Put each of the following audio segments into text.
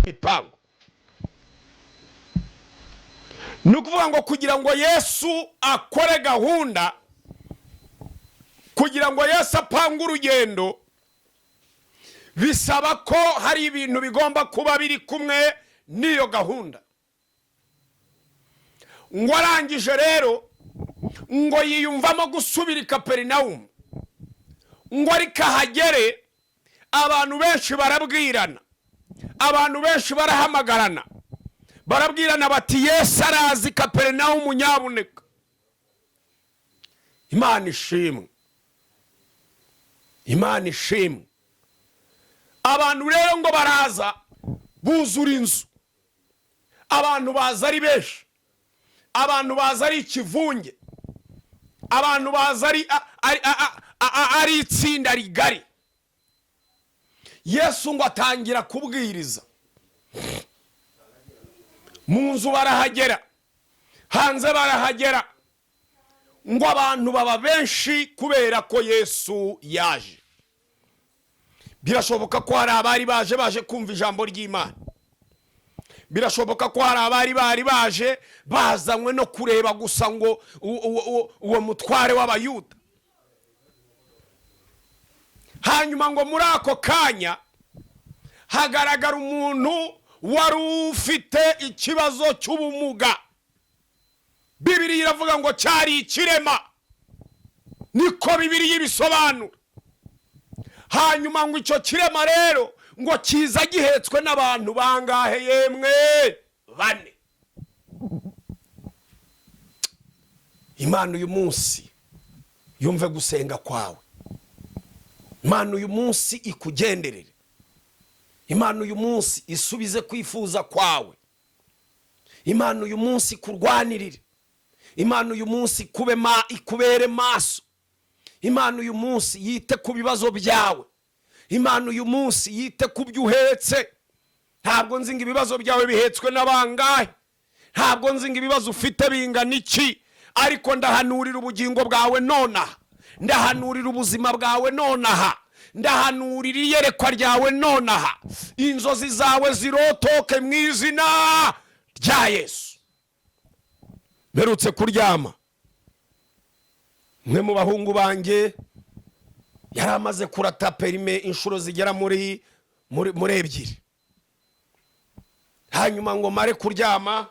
ipangu. Ni ukuvuga ngo kugira ngo Yesu akore gahunda, kugira ngo Yesu apange urugendo, bisaba ko hari ibintu bigomba kuba biri kumwe n'iyo gahunda. Ngo arangije rero ngo yiyumvamo gusubira i Kaperinawumu, ngo ariko ahagere abantu benshi barabwirana, abantu benshi barahamagarana, barabwirana bati Yesu arazi Kaperinawumu nyabuneka. Imana ishimwe, Imana ishimwe. Abantu rero ngo baraza buzura inzu, abantu baza ari benshi, abantu baza ari ikivunge, abantu baza ari itsinda rigari. Yesu ngo atangira kubwiriza. Mu nzu barahagera, hanze barahagera, ngo abantu baba benshi kubera ko Yesu yaje. Birashoboka ko hari abari baje kumva ijambo ry'Imana. Birashoboka ko hari abari baje bazanywe no kureba gusa ngo uwo mutware w'Abayuda. Hanyuma ngo muri ako kanya hagaragara umuntu wari ufite ikibazo cy'ubumuga. Bibiliya iravuga ngo cyari ikirema, niko Bibiliya ibisobanura. Hanyuma ngo icyo kirema rero ngo kiza gihetswe n'abantu bangahe yemwe? 4. Imana uyu munsi yumve gusenga kwawe. Imana uyu munsi ikugenderere. Imana uyu munsi isubize kwifuza kwawe. Imana uyu munsi kurwanirire. Imana uyu munsi ikubere maso. Imana uyu munsi yite ku bibazo byawe. Imana uyu munsi yite ku byo uhetse. Ntabwo nzi ngo ibibazo byawe bihetswe n'abangahe, ntabwo nzi ngo ibibazo ufite bingana iki, ariko ndahanurira ubugingo bwawe nonaha, ndahanurira ubuzima bwawe nonaha, ndahanurira iyerekwa ryawe nonaha, inzozi zawe zirotoke mu izina rya Yesu. Mperutse kuryama, mwe mu bahungu banjye yari amaze kurata perime inshuro zigera muri 2. Hanyuma ngo mare kuryama,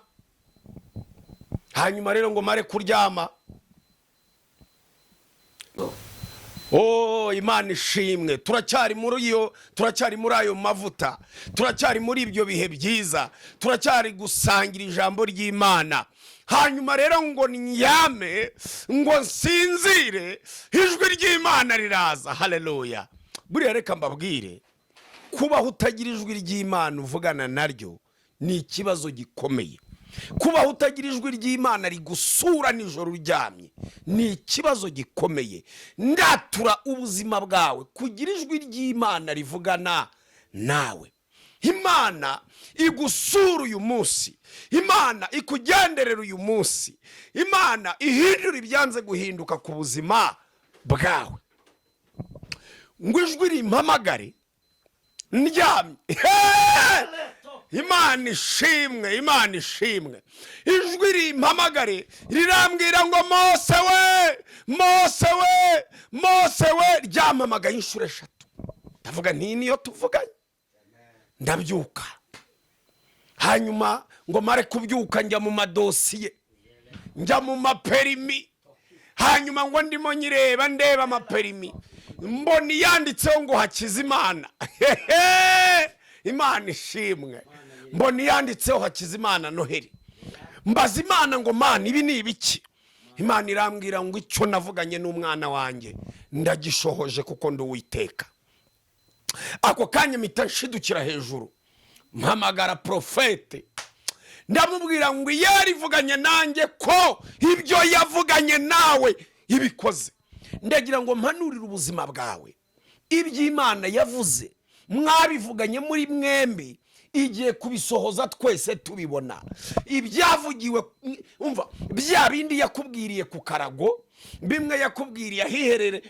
hanyuma rero ngo mare kuryama, Imana ishimwe, turacyari muri ayo mavuta, turacyari muri ibyo bihe byiza, turacyari gusangira ijambo ry'Imana. Hanyuma rero ngo niyame, ngo nsinzire, ijwi ry'Imana riraza. Haleluya. Buriya reka mbabwire, kubaho utagira ijwi ry'Imana uvugana naryo ni ikibazo gikomeye. Kubaho utagira ijwi ry'Imana rigusura nijoro uryamye ni ikibazo gikomeye. Ndatura ubuzima bwawe kugira ijwi ry'Imana rivugana nawe. Imana igusura uyu munsi, Imana ikugenderera uyu munsi, Imana ihindura ibyanze guhinduka ku buzima bwawe. Ngo ijwi rimpamagare ndyamye. Imana ishimwe, Imana ishimwe. Ijwi rimpamagare rirambwira ngo Mose we, Mose we, Mose we. Ryamamagaye inshuro 3. Ndavuga nti niyo tuvuganye. Ndabyuka. Hanyuma ngo mare kubyuka njya mu madosiye, njya mu maperimi. Hanyuma ngo ndimo nyireba ndeba amaperimi, mboni yanditseho ngo Hakizimana. Imana ishimwe. Mboni yanditseho Hakizimana Noheli. Mbaza Imana ngo Mana ibi ni ibiki? Imana irambwira ngo icyo navuganye n'umwana wanjye ndagishohoje kuko ndi Uwiteka. Ako kanya mpita nshidukira hejuru, mpamagara profete, ndamubwira ngo yari vuganye nanjye ko ibyo yavuganye nawe ibikoze. Ndagira ngo mpanurire ubuzima bwawe, iby'Imana yavuze mwabivuganye muri mwembi igiye kubisohoza twese tubibona. Ibyavugiwe umva, bya bindi yakubwiriye ku karago, bimwe yakubwiriye ahiherereye,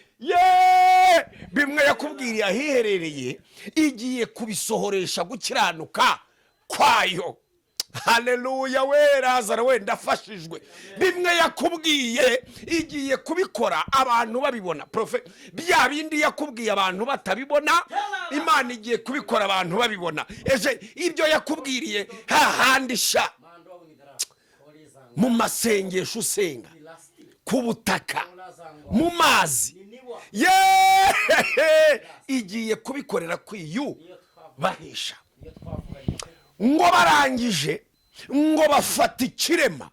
bimwe yakubwiriye ahiherereye, igiye kubisohoresha gukiranuka kwayo. Haleluya we Lazaro we ndafashijwe. Bimwe yakubwiye igiye kubikora abantu babibona. Prophet bya bindi yakubwiye abantu batabibona, Imana igiye kubikora abantu babibona. Eje ibyo yakubwiriye hahandi sha mu masengesho usenga, ku butaka, mu mazi, igiye kubikorera kwiyu bahisha. Ngo barangije ngo bafata ikirema.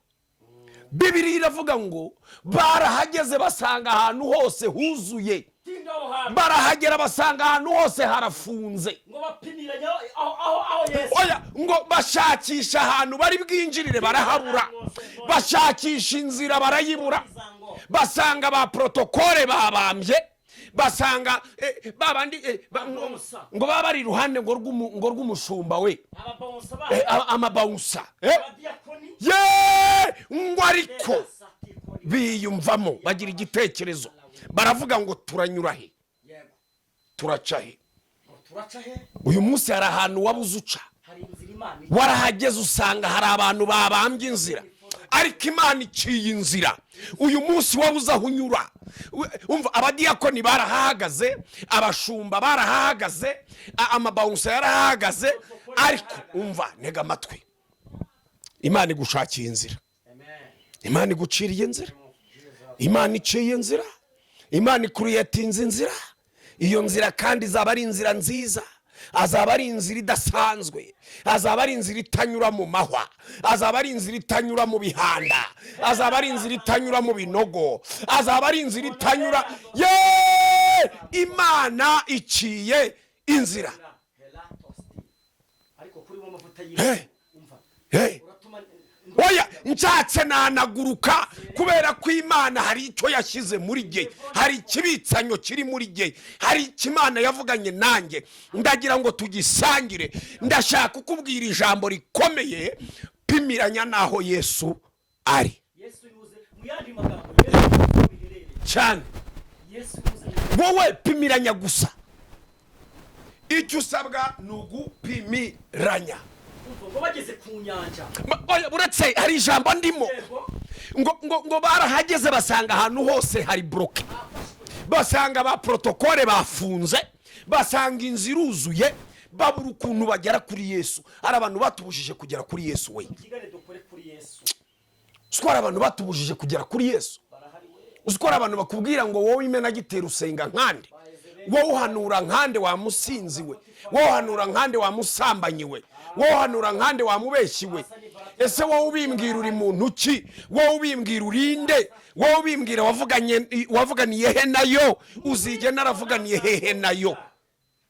Bibiliya iravuga ngo barahageze basanga ahantu hose huzuye, barahagera basanga ahantu hose harafunze. Oya, ngo bashakisha ahantu bari bwinjirire barahabura, bashakisha inzira barayibura, basanga ba protokole babambye, basanga babandi ngo baba bari iruhande ngo rw'umushumba we, amabawusa ngo ariko biyumvamo bagira igitekerezo, baravuga ngo turanyura he, turaca he. Uyu munsi hari ahantu wabuze uca, warahageze usanga hari abantu babambye inzira, ariko Imana iciye inzira. Uyu munsi wabuze aho unyura. Umva, abadiyakoni barahagaze, abashumba barahagaze, amabawusa yarahagaze, ariko umva, ntega amatwi, Imana igushakiye inzira, Imana iguciriye inzira, Imana iciye inzira, Imana ikuriyetinze inzira. Iyo nzira kandi izaba ari inzira nziza, azaba ari inzira idasanzwe, azaba ari inzira itanyura mu mahwa, azaba ari inzira itanyura mu bihanda, azaba ari inzira itanyura mu binogo, azaba ari inzira itanyura. Imana iciye inzira. Oya, nshatse nanaguruka kubera ko Imana hari icyo yashyize muri jye, hari ikibitsanyo kiri muri jye, hari ikimana yavuganye nanjye, ndagira ngo tugisangire. Ndashaka kukubwira ijambo rikomeye, pimiranya naho Yesu ari. Cyane wowe pimiranya gusa, icyo usabwa ni ugupimiranya. Ngo bageze ku nyanja, uretse hari ijambo ndimo ngo barahageze basanga ahantu hose hari bloke, basanga ba protokole bafunze, basanga inzira iruzuye, babura ukuntu bagera kuri Yesu. Ari abantu batubujije kugera kuri Yesu. We kigane dukore kuri Yesu. Skora abantu batubujije kugera kuri Yesu. Uskora abantu bakubwira ngo wowe imena gitera usenga nkande, wowe uhanura nkande wa musinziwe, wowe uhanura nkande wa musambanyiwe, wowe uhanura nkande wa mubeshyiwe. Ese wowe ubimbwira uri muntu ki? Wowe ubimbwira urinde? Wowe ubimbwira wavuganiye he nayo? Uzige naravuganiye hehe nayo?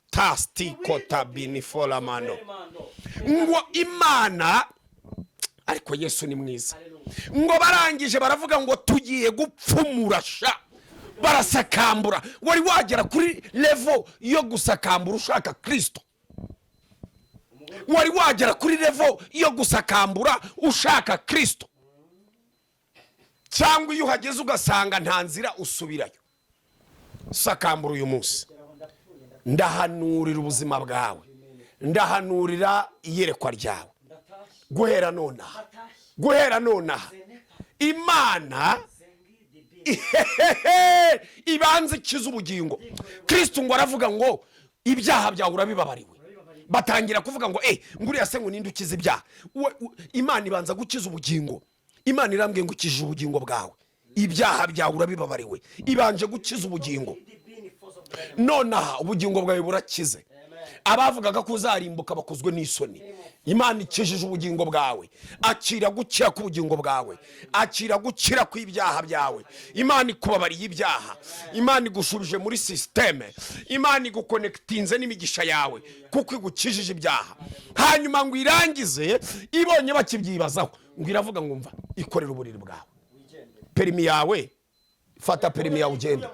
Tasti kota binifola mano. Ngo Imana, ariko Yesu ni mwiza. Ngo barangije baravuga ngo tugiye gupfumurasha, barasakambura. Wari wagera kuri level yo gusakambura ushaka Kristo? Wari wagera kuri level yo gusakambura ushaka Kristo? Cyangwa iyo uhageze ugasanga nta nzira usubirayo? Sakambura uyu munsi. Ndahanurira ubuzima bwawe, ndahanurira iyerekwa ryawe. Guhera nonaha Imana ibanze ikiza ubugingo. Kristo ngo aravuga ngo ibyaha byawe urabibabariwe. Batangira kuvuga ngo nguriya se ngo ninde ukiza ibyaha? Imana ibanza gukiza ubugingo. Imana irambwiye ngo ukije ubugingo bwawe, ibyaha byawe urabibabariwe. Ibanje gukiza ubugingo. Nonaha ubugingo bwawe burakize. Abavugaga ko uzarimbuka bakozwe n'isoni. Imana ikijije ubugingo bwawe. Akira gukira ku bugingo bwawe, akira gukira ku ibyaha byawe. Imana ikubabariye ibyaha, Imana igushubije muri systeme, Imana iguconnectinze n'imigisha yawe kuko igukijije ibyaha. Hanyuma ngo irangize, ibonye bakibyibazaho, ngo iravuga ngo umva, ikorera uburiri bwawe. Perimi yawe, fata perimi yawe ugende.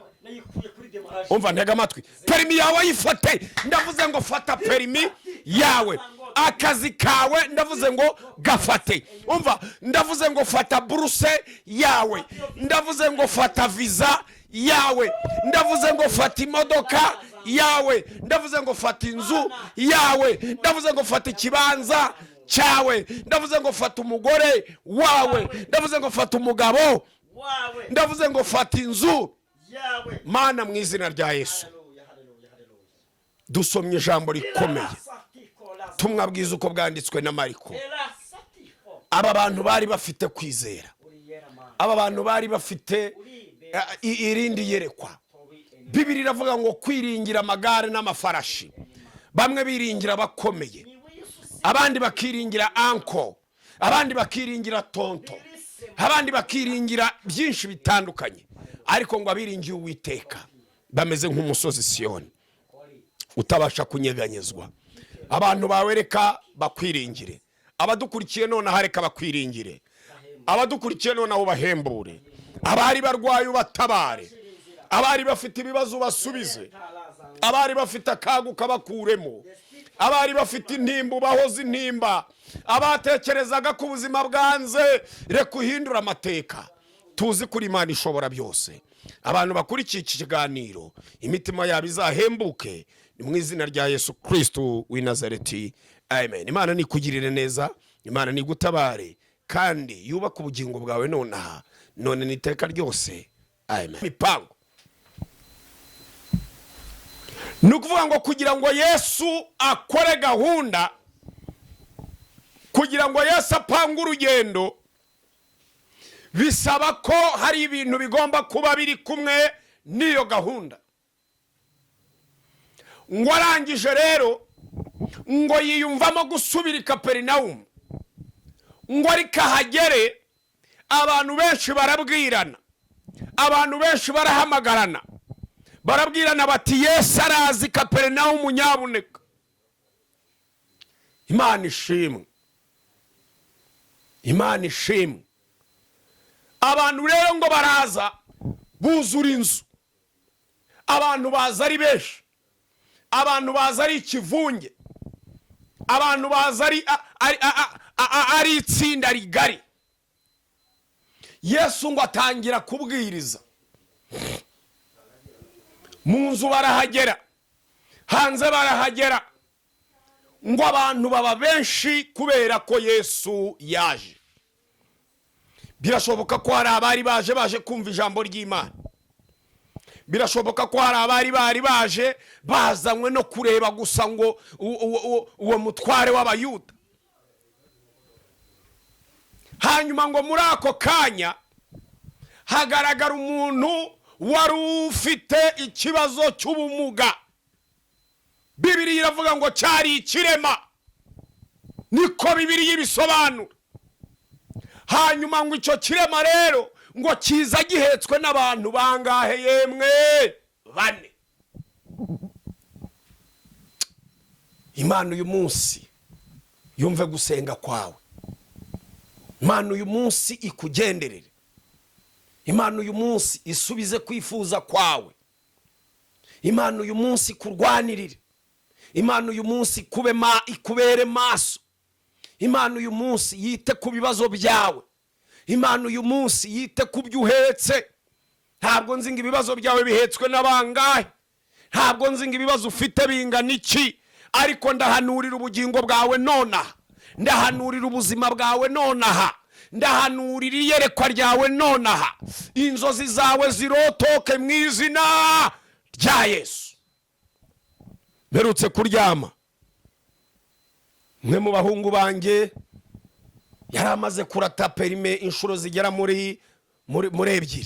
Umva ntega amatwi, perimi yawe yifate. Ndavuze ngo fata perimi yawe. Akazi kawe ndavuze ngo gafate. Umva, ndavuze ngo fata buruse yawe, ndavuze ngo fata visa yawe, ndavuze ngo fata imodoka yawe, ndavuze ngo fata inzu yawe, ndavuze ngo fata ikibanza cyawe, ndavuze ngo fata umugore wawe, ndavuze ngo fata umugabo, ndavuze ngo fata inzu. Mana mu izina rya Yesu, dusomye ijambo rikomeye, tumwabwiza uko bwanditswe na Mariko. Aba bantu bari bafite kwizera, aba bantu bari bafite irindi yerekwa. Bibiri iravuga ngo kwiringira amagare n'amafarashi. Bamwe biringira bakomeye, abandi bakiringira anko, abandi bakiringira tonto, abandi bakiringira byinshi bitandukanye. Ariko ngo abiringiye Uwiteka bameze nk'umusozi Siyoni utabasha kunyeganyezwa. Abantu bawereka bakwiringire, abadukurikiye none hareka bakwiringire, abadukurikiye none abo bahembure, abari barwaye ubatabare, abari bafite ibibazo basubize, abari bafite akagu kabakuremo, abari bafite intimba bahoze intimba, abatekerezaga ko ubuzima bwanze reka uhindura amateka. Tuzi kuri Imana ishobora byose. Abantu bakurikiye iki kiganiro imitima yabo izahembuke mu izina rya Yesu Kristo w'i Nazareti. Amen. Imana nikugirire neza, Imana nigutabare kandi yubaka ubugingo bwawe nonaha none niteka ryose. Amen. Mipango nukuvuga ngo kugira ngo Yesu akore gahunda, kugira ngo Yesu apange urugendo, bisaba ko hari ibintu bigomba kuba biri kumwe n'iyo gahunda. Ngo arangije rero ngo yiyumvamo gusubira i Kaperinawumu, ngo ariko ahagere abantu benshi barabwirana, abantu benshi barahamagarana, barabwirana bati Yesu arazi Kaperinawumu nyabuneka. Imana ishimwe, Imana ishimwe. Abantu rero ngo baraza buzura inzu, abantu baza ari benshi, abantu baza ari ikivunge, abantu baza ari itsinda rigari. Yesu ngo atangira kubwiriza. Mu nzu barahagera, hanze barahagera, ngo abantu baba benshi kubera ko Yesu yaje. Birashoboka ko hari abari baje kumva ijambo ry'Imana. Birashoboka ko hari abari baje bazanywe no kureba gusa ngo uwo mutware w'Abayuda. Hanyuma ngo muri ako kanya hagaragara umuntu wari ufite ikibazo cy'ubumuga. Bibiri iravuga ngo cyari ikirema, niko Bibiri yibisobanura. Hanyuma ngo icyo kirema rero ngo kiza gihetswe n'abantu bangahe yemwe? 4. Imana uyu munsi yumve gusenga kwawe, Imana uyu munsi ikugenderere, Imana uyu munsi isubize kwifuza kwawe, Imana uyu munsi kurwanirire, Imana uyu munsi ikubere maso, Imana uyu munsi yite ku bibazo byawe, Imana uyu munsi yite ku byo uhetse. Ntabwo nzi ngo ibibazo byawe bihetswe n'abangahe, ntabwo nzi ngo ibibazo ufite bingana iki, ariko ndahanurira ubugingo bwawe nonaha, ndahanurira ubuzima bwawe nonaha, ndahanurira iyerekwa ryawe nonaha, inzozi zawe zirotoke mu izina rya Yesu. Mperutse kuryama, mwe mu bahungu banjye yari amaze kurata perime inshuro zigera muri 2.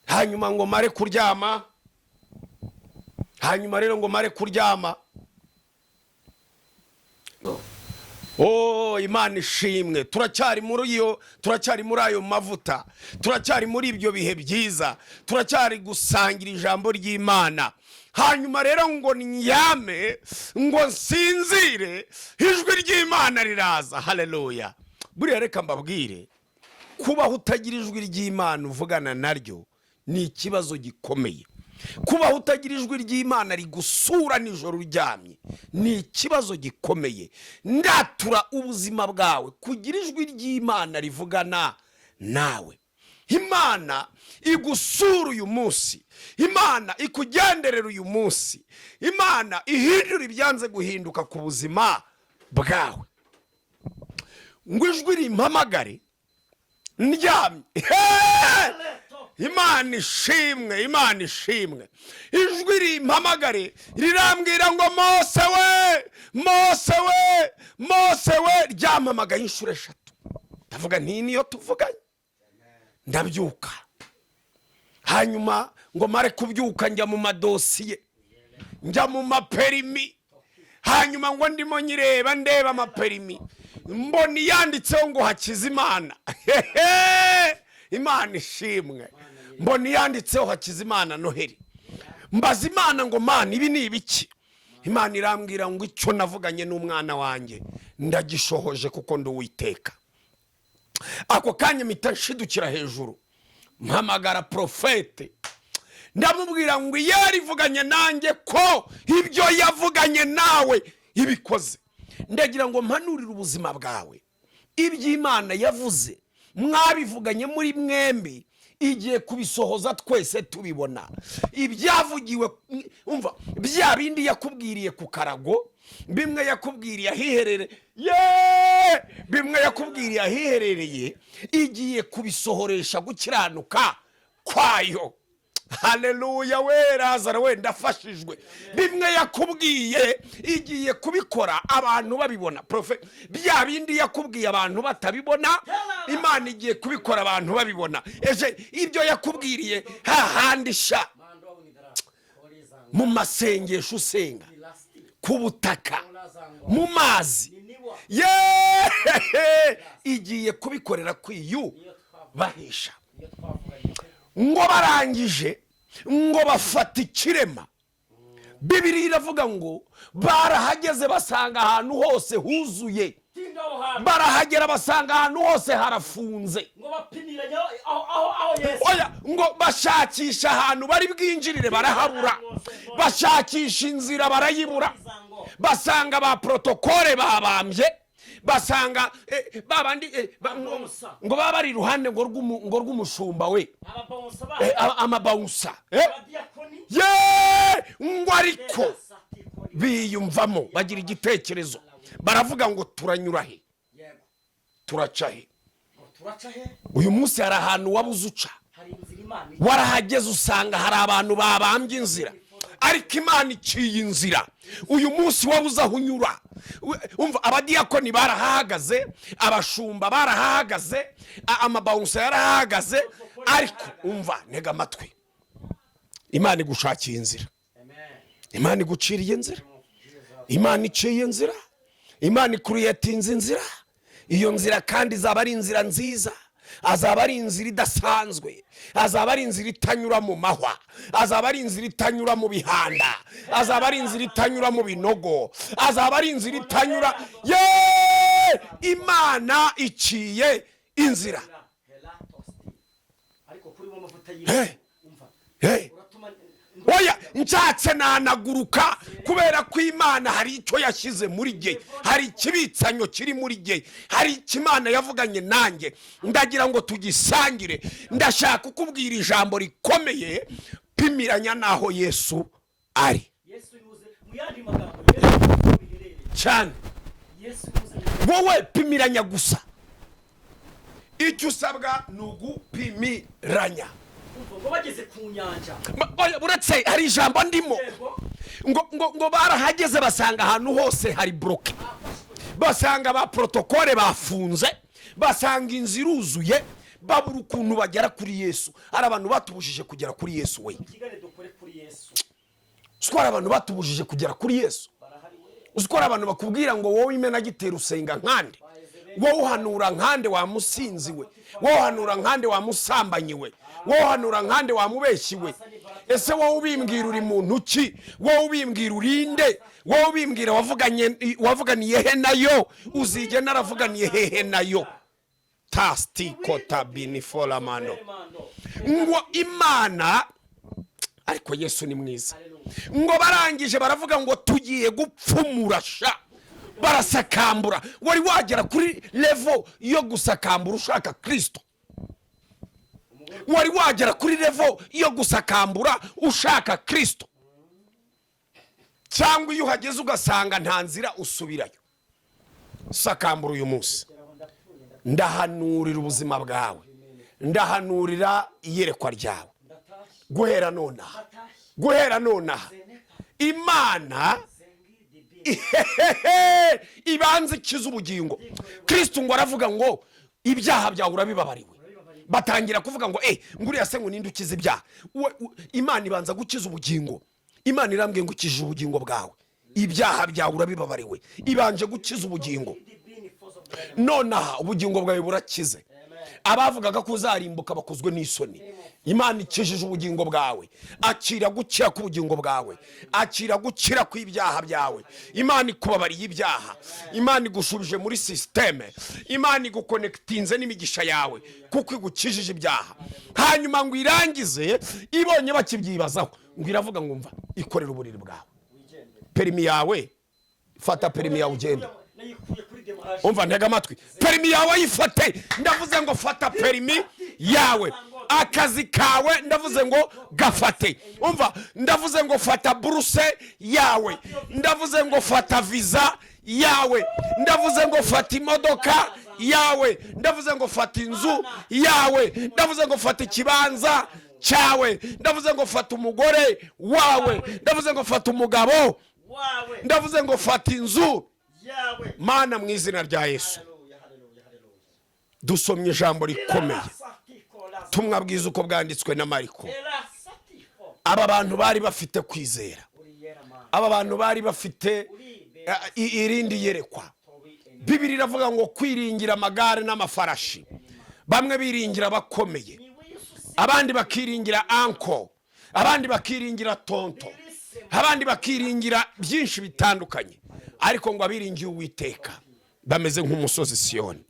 Hanyuma ngo mare kuryama, hanyuma rero ngo mare kuryama, Imana ishimwe, turacyari muri ayo mavuta, turacyari muri ibyo bihe byiza, turacyari gusangira ijambo ry'Imana. Hanyuma rero ngo niyame, ngo nsinzire, ijwi ry'Imana riraza. Haleluya. Buriya reka mbabwire, kubaho utagira ijwi ry'Imana uvugana naryo ni ikibazo gikomeye. Kubaho utagira ijwi ry'Imana rigusura nijoro uryamye ni ikibazo gikomeye. Ndatura ubuzima bwawe kugira ijwi ry'Imana rivugana nawe. Imana igusura uyu munsi, Imana ikugenderera uyu munsi, Imana ihindura ibyanze guhinduka ku buzima bwawe ngo ijwi rimpamagare ndyamye. Imana ishimwe, Imana ishimwe. Ijwi rimpamagare rirambwira ngo Mose we, Mose we, Mose we, ryampamagaye inshuro 3. ndavuga nti niyo tuvuganye. ndabyuka, hanyuma ngo mare kubyuka njya mu madosiye, njya mu maperimi, hanyuma ngo ndimo nyireba ndeba amaperimi, mboni yanditseho ngo Hakizimana. Imana ishimwe. Mboni yanditseho Hakizimana Noheli. Mbaza Imana ngo Mana ibi ni ibiki? Imana irambwira ngo icyo navuganye n'umwana wanjye ndagishohoje kuko ndi Uwiteka. Ako kanya mpita nshidukira hejuru, mpamagara profete, ndamubwira ngo yarivuganye nanjye ko ibyo yavuganye nawe ibikoze. Ndagira ngo mpanurire ubuzima bwawe, iby'Imana yavuze mwabivuganye muri mwembi igiye kubisohoza twese tubibona. Ibyavugiwe umva, bya bindi yakubwiriye ku karago, bimwe yakubwiriye ahiherereye, bimwe yakubwiriye ahiherereye, igiye kubisohoresha gukiranuka kwayo. Haleluya we Lazaro we ndafashijwe. Bimwe yakubwiye igiye kubikora abantu babibona. Prophet, bya bindi yakubwiye abantu batabibona, Imana igiye kubikora abantu babibona. Eje ibyo yakubwiriye hahandi sha mu masengesho usenga, ku butaka, mu mazi, igiye kubikorera kwiyu bahisha. Ngo barangije ngo bafata ikirema, Bibiliya iravuga ngo barahageze basanga ahantu hose huzuye, barahagera basanga ahantu hose harafunze. Oya, ngo bashakisha ahantu bari bwinjirire barahabura, bashakisha inzira barayibura, basanga ba protokole babambye, basanga babandi ngo babari iruhande ngo rw'umushumba we, amabawusa ngo ariko biyumvamo bagira igitekerezo, baravuga ngo turanyura he, turaca he. Uyu munsi hari ahantu wabuze uca, warahageze usanga hari abantu babambye inzira, ariko Imana iciye inzira. Uyu munsi wabuze aho unyura. Umva, abadiyakoni barahagaze, abashumba barahagaze, amabawusa yarahagaze, ariko umva ntega amatwi, Imana igushakiye inzira, Imana iguciriye inzira, Imana iciye inzira, Imana ikuriyetinze inzira. Iyo nzira kandi izaba ari inzira nziza, azaba ari inzira idasanzwe, azaba ari inzira itanyura mu mahwa, azaba ari inzira itanyura mu bihanda, azaba ari inzira itanyura mu binogo, azaba ari inzira itanyura. Imana iciye inzira. Oya, nshatse nanaguruka kubera ko Imana hari icyo yashyize muri jye, hari ikibitsanyo kiri muri jye, hari ikimana yavuganye nanjye, ndagira ngo tugisangire. Ndashaka kukubwira ijambo rikomeye, pimiranya naho Yesu ari cyane. Wowe pimiranya gusa, icyo usabwa ni ugupimiranya. Ngo bageze ku nyanja, uretse hari ijambo ndimo ngo barahageze basanga ahantu hose hari bloke, basanga ba protokole bafunze, basanga inzira iruzuye, babura ukuntu bagera kuri Yesu. Hari abantu batubujije kugera kuri Yesu. We Uskora abantu batubujije kugera kuri Yesu. Uskora abantu bakubwira ngo wowe imena gitera usenga nkande, wowe uhanura nkande wa musinziwe, wowe uhanura nkande wa musambanyiwe, wowe uhanura nkande wa mubeshyiwe. Ese wowe ubimbwira uri muntu ki? Wowe ubimbwira urinde? Wowe ubimbwira wavuganiye he nayo? Uzige naravuganiye hehe nayo? Tasti kota binifola mano. Ngo Imana, ariko Yesu ni mwiza. Ngo barangije baravuga ngo tugiye gupfumura sha, barasakambura. Wari wagera kuri level yo gusakambura ushaka Kristo? Wari wagera kuri level yo gusakambura ushaka Kristo? Cyangwa iyo uhageze ugasanga nta nzira usubirayo? sakambura uyu munsi, ndahanurira ubuzima bwawe, ndahanurira iyerekwa ryawe guhera nonaha, guhera nonaha. Imana ibanza ikiza ubugingo. Kristo ngo aravuga ngo ibyaha byawe urabibabariwe. Batangira kuvuga ngo nguriya se ngo ninde ukiza ibyaha. Imana ibanza gukiza ubugingo. Imana irambwiye ngo ukije ubugingo bwawe, ibyaha byawe urabibabariwe. Ibanje gukiza ubugingo. Nonaha ubugingo bwawe burakize. Abavugaga ko uzarimbuka bakozwe n'isoni. Imana ikijije ubugingo bwawe. Akira gukira ku bugingo bwawe, akira gukira ku ibyaha byawe. Imana ikubabariye ibyaha, Imana igushubije muri systeme, Imana iguconnectinze n'imigisha yawe kuko igukijije ibyaha. Hanyuma ngo irangize, ibonye bakibyibazaho, ngo iravuga ngo umva, ikorera uburiri bwawe. Perimi yawe, fata perimi yawe ugenda. Umva ntega amatwi, perimi yawe ayifate. Ndavuze ngo fata perimi yawe. Akazi kawe ndavuze ngo gafate. Umva, ndavuze ngo fata buruse yawe, ndavuze ngo fata visa yawe, ndavuze ngo fata imodoka yawe, ndavuze ngo fata inzu yawe, ndavuze ngo fata ikibanza cyawe, ndavuze ngo fata umugore wawe, ndavuze ngo fata umugabo wawe, ndavuze ngo fata inzu. Mana mu izina rya Yesu, dusomye ijambo rikomeye, tumwabwiza uko bwanditswe na Mariko. Aba bantu bari bafite kwizera, aba bantu bari bafite irindi yerekwa. Bibiri iravuga ngo kwiringira amagare n'amafarashi. Bamwe biringira bakomeye, abandi bakiringira anko, abandi bakiringira tonto, abandi bakiringira byinshi bitandukanye. Ariko ngo abiringiye Uwiteka bameze nk'umusozi Siyoni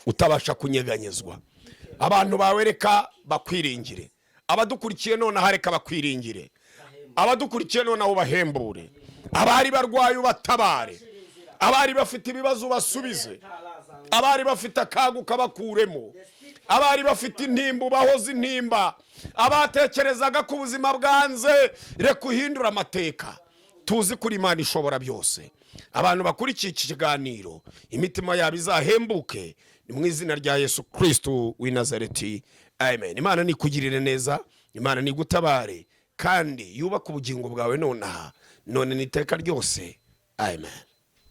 utabasha kunyeganyezwa. Abantu bawereka bakwiringire. Abadukurikiye none hareka bakwiringire. Abadukurikiye none ubahembure. Abari barwaye ubatabare. Abari bafite ibibazo basubize. Abari bafite akagu kabakuremo. Abari bafite intimba bahoze intimba. Abatekerezaga ku buzima bwanze reka uhindura amateka. Tuzi kuri Imana ishobora byose. Abantu bakurikiye iki kiganiro imitima yabo izahembuke ni mu izina rya Yesu Kristo w'i Nazareti. Amen. Imana nikugirire neza, Imana nigutabare kandi yubaka ubugingo bwawe nonaha none n'iteka ryose. Amen.